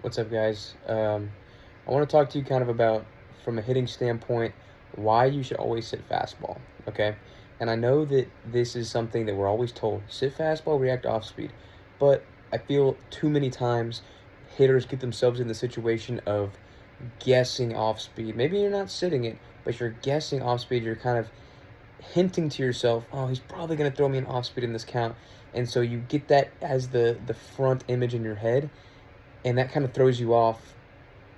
What's up, guys? I want to talk to you kind of about, from a hitting standpoint, why you should always sit fastball, okay? And I know that this is something that we're always told, sit fastball, react off speed. But I feel too many times hitters get themselves in the situation of guessing off speed. Maybe you're not sitting it, but you're guessing off speed. You're kind of hinting to yourself, oh, he's probably going to throw me an off speed in this count. And so you get that as the front image in your head, and that kind of throws you off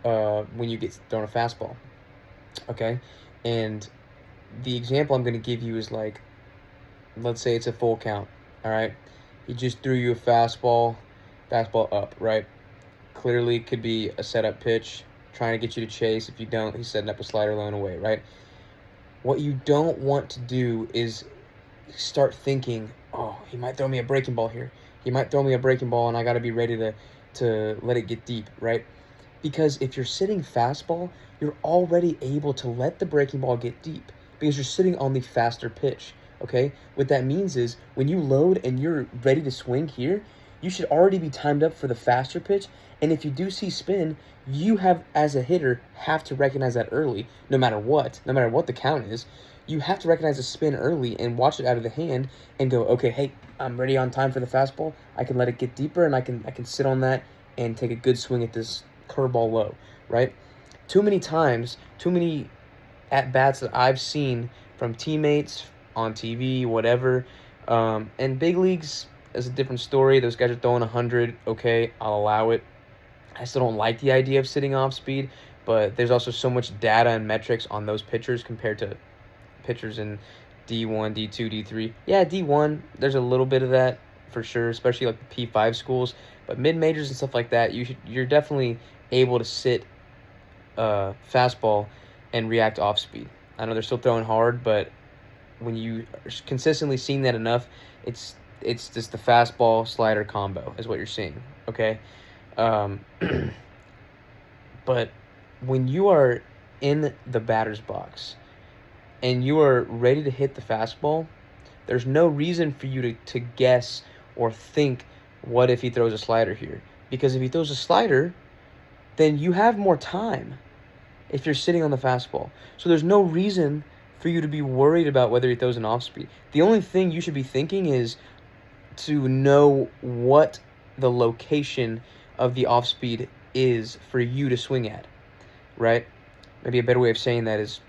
when you get thrown a fastball. Okay, and the example I'm going to give you is like, let's say it's a full count. All right, he just threw you a fastball up. Right, clearly could be a setup pitch, trying to get you to chase. If you don't, he's setting up a slider low and away. Right. What you don't want to do is start thinking, oh, he might throw me a breaking ball here. He might throw me a breaking ball, and I got to be ready to let it get deep, right? Because if you're sitting fastball, you're already able to let the breaking ball get deep because you're sitting on the faster pitch, okay? What that means is when you load and you're ready to swing here, you should already be timed up for the faster pitch. And if you do see spin, you have, as a hitter, have to recognize that early, no matter what the count is. You have to recognize the spin early and watch it out of the hand and go, okay, hey, I'm ready on time for the fastball. I can let it get deeper, and I can sit on that and take a good swing at this curveball low, right? Too many at-bats that I've seen from teammates on TV, whatever, and big leagues is a different story. Those guys are throwing 100, okay, I'll allow it. I still don't like the idea of sitting off speed, but there's also so much data and metrics on those pitchers compared to pitchers in D1, D2, D3. Yeah, D1, there's a little bit of that for sure, especially like the P5 schools. But mid-majors and stuff like that, you're definitely able to sit fastball and react off speed. I know they're still throwing hard, but when you are consistently seeing that enough, it's just the fastball slider combo is what you're seeing. Okay, um, but when you are in the batter's box and you are ready to hit the fastball, there's no reason for you to guess or think, what if he throws a slider here? Because if he throws a slider, then you have more time if you're sitting on the fastball. So there's no reason for you to be worried about whether he throws an off speed. The only thing you should be thinking is to know what the location of the off speed is for you to swing at, right? Maybe a better way of saying that is,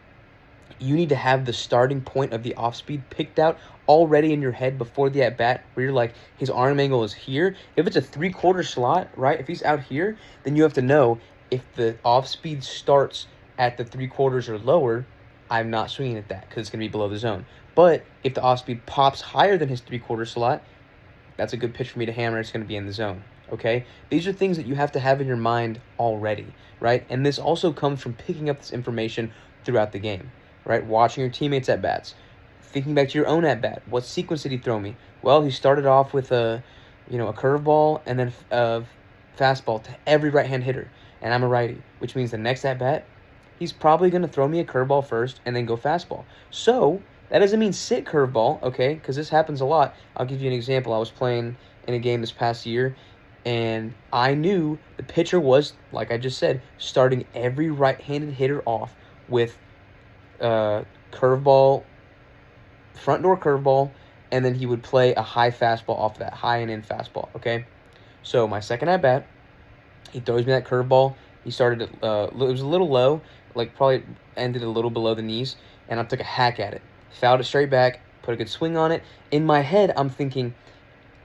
you need to have the starting point of the off speed picked out already in your head before the at bat, where you're like, his arm angle is here. If it's a 3/4 slot, right? If he's out here, then you have to know, if the off speed starts at the 3/4 or lower, I'm not swinging at that because it's going to be below the zone. But if the off speed pops higher than his 3/4 slot, that's a good pitch for me to hammer. It's going to be in the zone. Okay? These are things that you have to have in your mind already, right? And this also comes from picking up this information throughout the game, right? Watching your teammates at bats, thinking back to your own at bat. What sequence did he throw me? Well, he started off with a curveball and then a fastball to every right-hand hitter, and I'm a righty, which means the next at bat, he's probably going to throw me a curveball first and then go fastball. So that doesn't mean sit curveball, okay? Because this happens a lot. I'll give you an example. I was playing in a game this past year, and I knew the pitcher was, like I just said, starting every right-handed hitter off with curveball, front door curveball, and then he would play a high fastball off that, high and in fastball, okay? So my second at bat, he throws me that curveball. He started it was a little low, like probably ended a little below the knees, and I took a hack at it. Fouled it straight back, put a good swing on it. In my head, I'm thinking,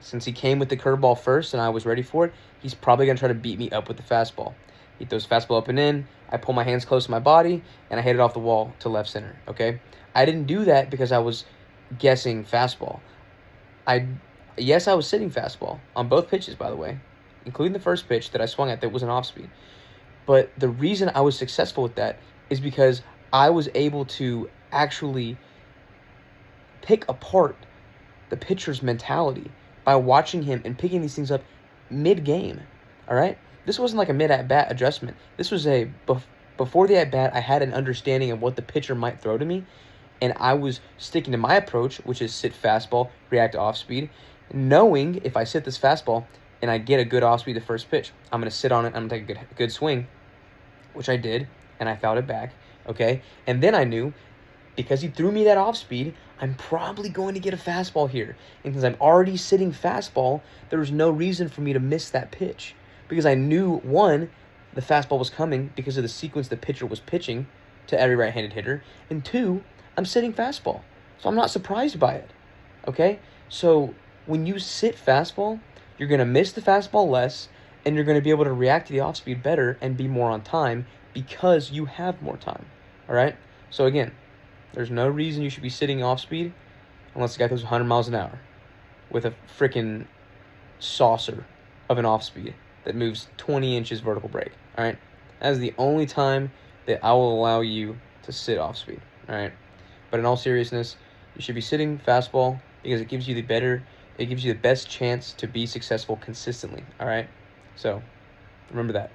since he came with the curveball first and I was ready for it, he's probably going to try to beat me up with the fastball. He throws fastball up and in. I pull my hands close to my body, and I hit it off the wall to left center, okay? I didn't do that because I was guessing fastball. Yes, I was sitting fastball on both pitches, by the way, including the first pitch that I swung at that was an off speed. But the reason I was successful with that is because I was able to actually pick apart the pitcher's mentality by watching him and picking these things up mid-game, all right? This wasn't like a mid-at-bat adjustment. This was before the at-bat, I had an understanding of what the pitcher might throw to me, and I was sticking to my approach, which is sit fastball, react off speed, knowing if I sit this fastball, and I get a good off speed the first pitch, I'm going to sit on it. I'm going to take a good swing, which I did, and I fouled it back, okay? And then I knew, because he threw me that off speed, I'm probably going to get a fastball here. And since I'm already sitting fastball, there was no reason for me to miss that pitch. Because I knew, one, the fastball was coming because of the sequence the pitcher was pitching to every right-handed hitter. And two, I'm sitting fastball. So I'm not surprised by it, okay? So when you sit fastball, you're going to miss the fastball less, and you're going to be able to react to the off-speed better and be more on time because you have more time, all right? So again, there's no reason you should be sitting off-speed unless the guy throws 100 miles an hour with a freaking saucer of an off-speed that moves 20 inches vertical break, all right? That is the only time that I will allow you to sit off-speed, all right? But in all seriousness, you should be sitting fastball because it gives you the best chance to be successful consistently, all right? So remember that.